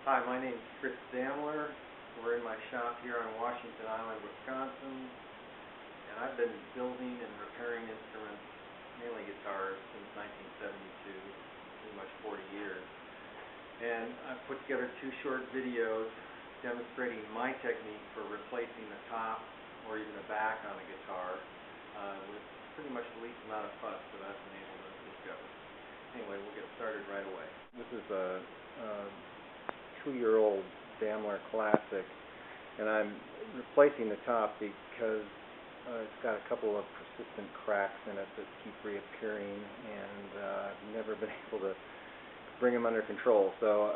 Hi, my name is Chris Damler. We're in my shop here on Washington Island, Wisconsin, and I've been building and repairing instruments, mainly guitars, since 1972, pretty much 40 years. And I've put together two short videos demonstrating my technique for replacing the top or even the back on a guitar with pretty much the least amount of fuss that I've been able to discover. Anyway, we'll get started right away. This is a 2-year-old Damler Classic, and I'm replacing the top because it's got a couple of persistent cracks in it that keep reappearing, and I've never been able to bring them under control. So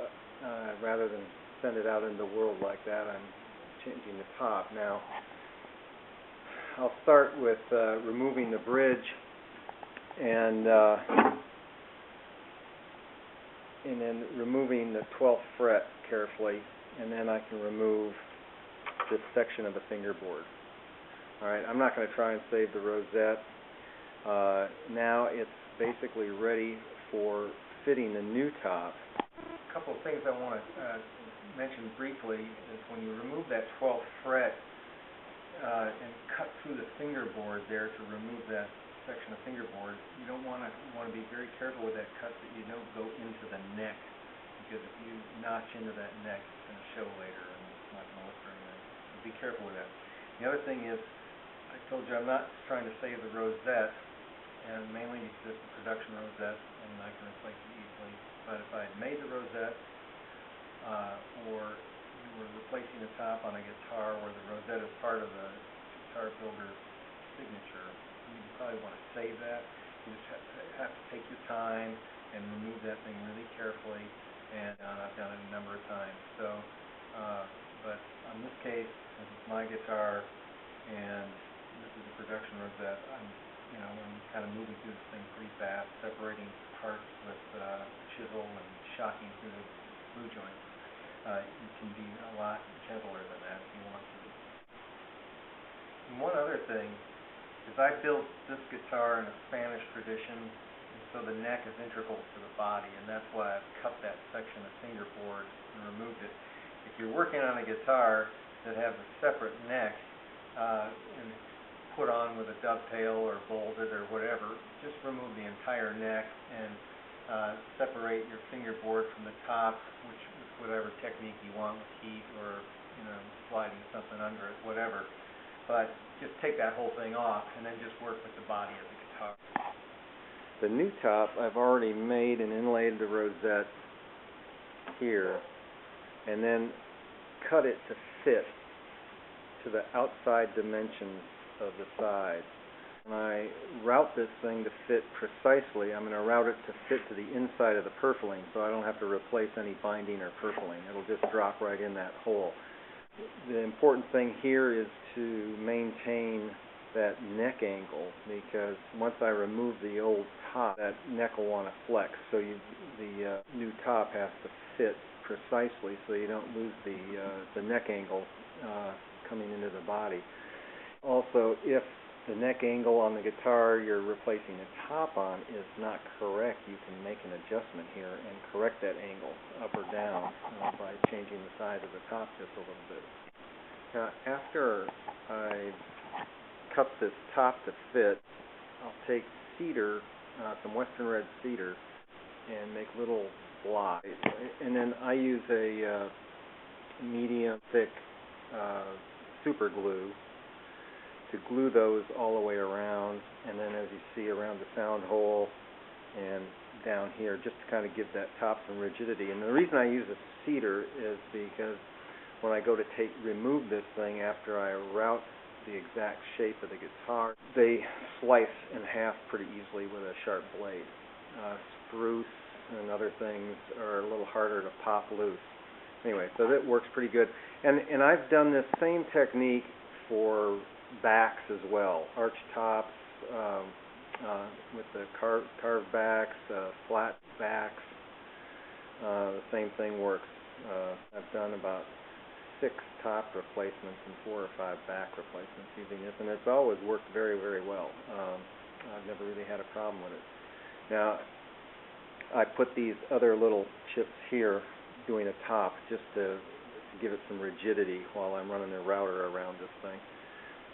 rather than send it out in the world like that, I'm changing the top. Now, I'll start with removing the bridge and then removing the 12th fret carefully, and then I can remove this section of the fingerboard. Alright, I'm not going to try and save the rosette. Now it's basically ready for fitting the new top. A couple of things I want to mention briefly is when you remove that 12th fret and cut through the fingerboard there to remove that section of fingerboard, you don't want to be very careful with that cut that you don't go into the neck, because if you notch into that neck, it's going to show later and it's not going to look very nice. So be careful with that. The other thing is, I told you I'm not trying to save the rosette, and mainly it's just a production rosette and I can replace it easily. But if I had made the rosette or you were replacing the top on a guitar where the rosette is part of the guitar builder's signature, you probably want to save that. You just have to take your time and remove that thing really carefully, and I've done it a number of times. So, but in this case, this is my guitar, and this is a production rosette. I'm kind of moving through this thing pretty fast, separating parts with chisel and shocking through the glue joints. You can be a lot gentler than that if you want to. And one other thing is I built this guitar in a Spanish tradition, and so the neck is integral to the body, and that's why I've cut that section of fingerboard and removed it. If you're working on a guitar that has a separate neck and put on with a dovetail or bolted or whatever, just remove the entire neck and separate your fingerboard from the top, with whatever technique you want, with heat or sliding something under it, whatever. But just take that whole thing off and then just work with the body of the guitar. The new top, I've already made and inlaid the rosette here, and then cut it to fit to the outside dimensions of the side. When I route this thing to fit precisely, I'm going to route it to fit to the inside of the purfling, so I don't have to replace any binding or purfling. It'll just drop right in that hole. The important thing here is to maintain that neck angle, because once I remove the old top, that neck will want to flex. So the new top has to fit precisely so you don't lose the neck angle coming into the body. Also, if the neck angle on the guitar you're replacing the top on is not correct, you can make an adjustment here and correct that angle up or down by changing the size of the top just a little bit. Now, after I cut this top to fit, I'll take cedar, some western red cedar, and make little blocks. And then I use a medium thick super glue to glue those all the way around, and then as you see around the sound hole and down here, just to kind of give that top some rigidity. And the reason I use a cedar is because when I go to remove this thing after I route the exact shape of the guitar, they slice in half pretty easily with a sharp blade. Spruce and other things are a little harder to pop loose. Anyway, so that works pretty good. And I've done this same technique for backs as well, arch tops with the carved backs, flat backs. The same thing works. I've done about 6 top replacements and 4 or 5 back replacements using this, and it's always worked very, very well. I've never really had a problem with it. Now, I put these other little chips here doing a top just to give it some rigidity while I'm running the router around this thing.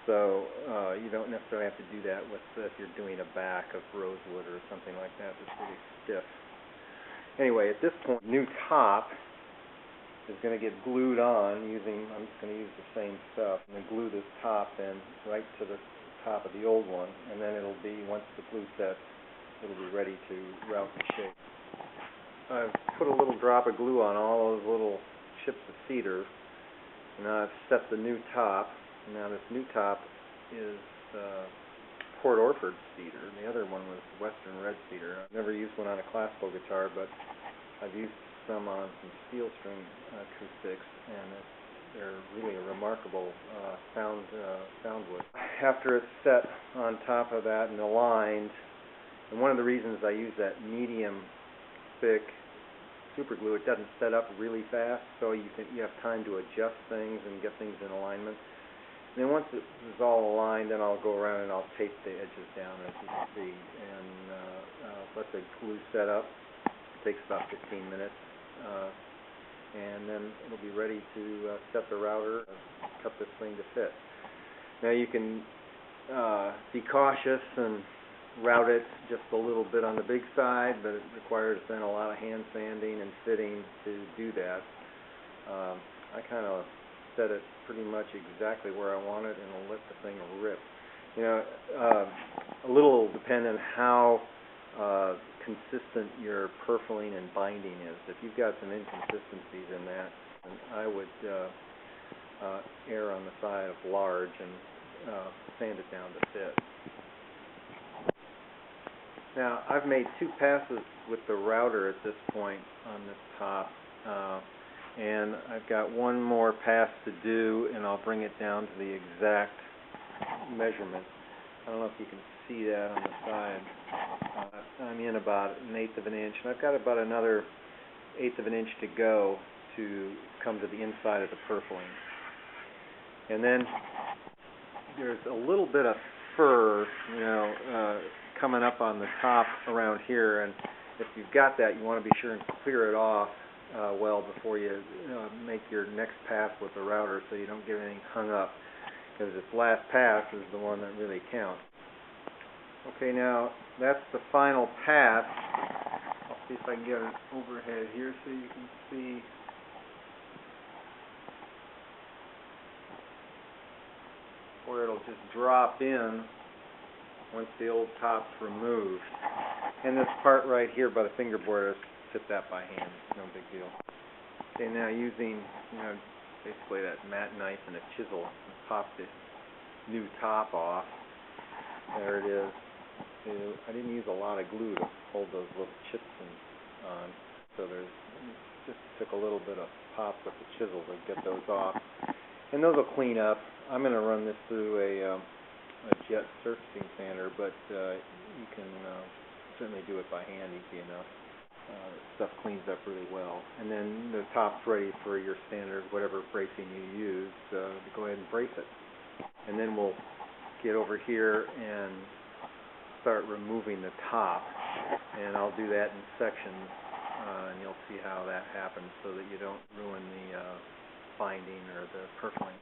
So you don't necessarily have to do that with if you're doing a back of rosewood or something like that that's really stiff. Anyway, at this point, new top is going to get glued on using, I'm just going to use the same stuff, and then glue this top in right to the top of the old one, and then it'll be, once the glue sets, it'll be ready to route and shape. I've put a little drop of glue on all those little chips of cedar, and now I've set the new top. Now this new top is Port Orford cedar, and the other one was Western red cedar. I've never used one on a classical guitar, but I've used some on some steel string acoustics, and they're really a remarkable sound wood. After it's set on top of that and aligned, and one of the reasons I use that medium thick super glue, it doesn't set up really fast, so you have time to adjust things and get things in alignment. And then once it is all aligned, then I'll go around and I'll tape the edges down, as you can see, and let the glue set up. It takes about 15 minutes. And then it'll be ready to set the router, cut this thing to fit. Now you can be cautious and route it just a little bit on the big side, but it requires then a lot of hand sanding and fitting to do that. I kind of set it pretty much exactly where I want it, and I'll let the thing rip. You know, a little will depend on how consistent your purfling and binding is. If you've got some inconsistencies in that, then I would err on the side of large and sand it down to fit. Now, I've made 2 passes with the router at this point on this top, and I've got one more pass to do, and I'll bring it down to the exact measurement. I don't know if you can see that on the side. I'm in about 1/8 of an inch, and I've got about another 1/8 of an inch to go to come to the inside of the purfling. And then there's a little bit of fur, you know, coming up on the top around here, and if you've got that, you want to be sure and clear it off well before you make your next pass with the router, so you don't get anything hung up, because this last pass is the one that really counts. Okay, now that's the final pass. I'll see if I can get an overhead here so you can see. Where it'll just drop in once the old top's removed. And this part right here by the fingerboard, I fit that by hand. It's no big deal. Okay, now using, you know, basically that mat knife and a chisel to pop the new top off. There it is. I didn't use a lot of glue to hold those little chips on, so just took a little bit of pop with the chisel to get those off. And those will clean up. I'm going to run this through a jet surfacing sander, but you can certainly do it by hand easy enough. Stuff cleans up really well. And then the top's ready for your standard, whatever bracing you use, to go ahead and brace it. And then we'll get over here and start removing the top, and I'll do that in sections, and you'll see how that happens so that you don't ruin the binding or the purfling.